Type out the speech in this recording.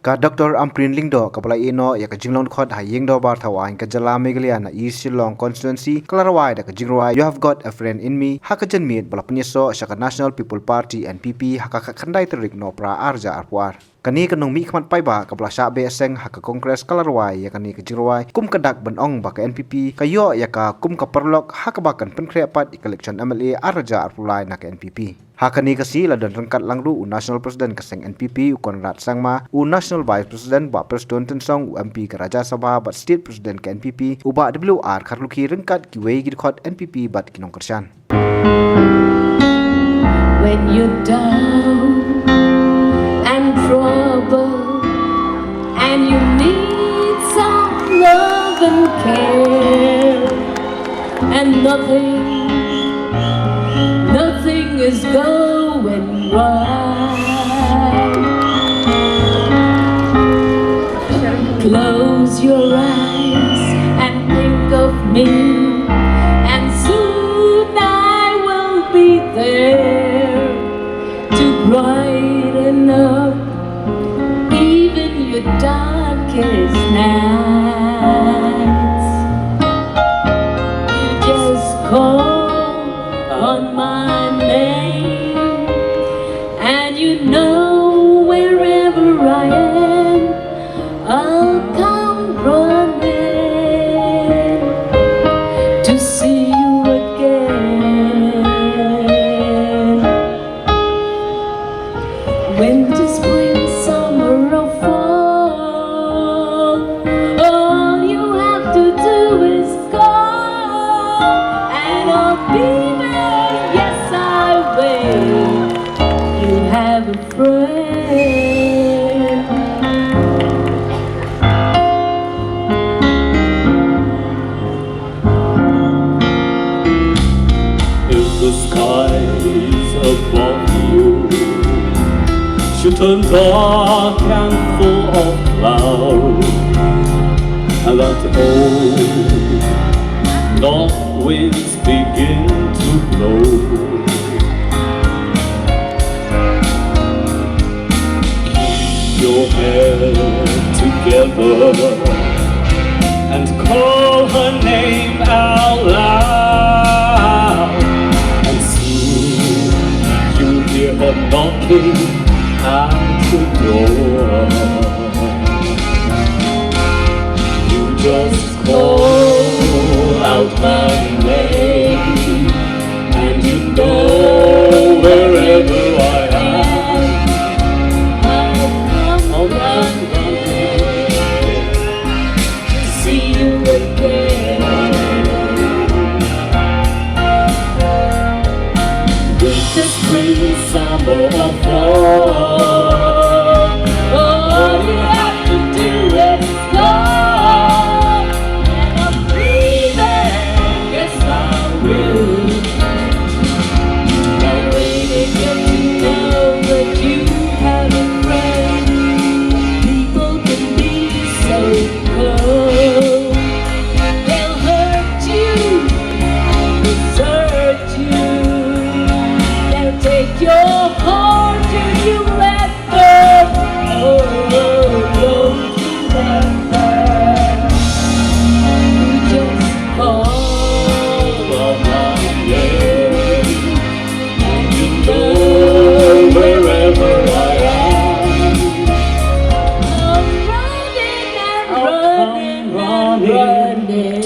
Ka Dr Ampareen lingdo kapala ino ya ka jinglong khot ha yingdo bar thawain ka jala Meghalaya na East Shillong constituency Rwai da ka jingrwai you have got a friend in me ha ka jan meet bala pnyeso sha ka National People Party NPP ha ka khandai terik no pra arja arpuar kani ka nong mi khmat pai ba kapala sha be seng ha ka Congress Rwai ya kani ka jingrwai kum ka dak ban ong ba ka NPP ka yo ya ka kum ka perlok ha ka ba kan penkre pat election MLA arja arpulai na ka NPP Hakani kasi ladan rengkat langru National President kaseng NPP Konrad Sangma National Vice President ba Preston Tensong MP ke Raja Sabha bat State President ke NPP uba WR Karluki rengkat kiwei gidkot NPP bat kinong kersyan. When you're down and trouble and you need some love and care and nothing is going right. Close your eyes and think of me, and soon I will be there to brighten up even your darkest nights. You just call on my name, and you know wherever I am, I'll come running to see you again. Winter, spring, summer or fall, all you have to do is call, and I'll be there. Yes, I will. You have a friend. If the skies above you should turn dark and full of cloud, and that old north winds begin to blow, keep your head together and call her name out loud, and soon you'll hear her knocking at the door. You just call out my name, and you know wherever I am, I'll run To see you again. Winter, spring, summer or fall, All you have to do is call, and I'll be there. Yes, I will. Now waiting get to know that you have a friend. People can be so cold. They'll hurt you and desert you. They'll take your heart and you let them. Oh, don't you let them. You just call on my name, and you know know wherever I am, I'm running and I'll come running and running.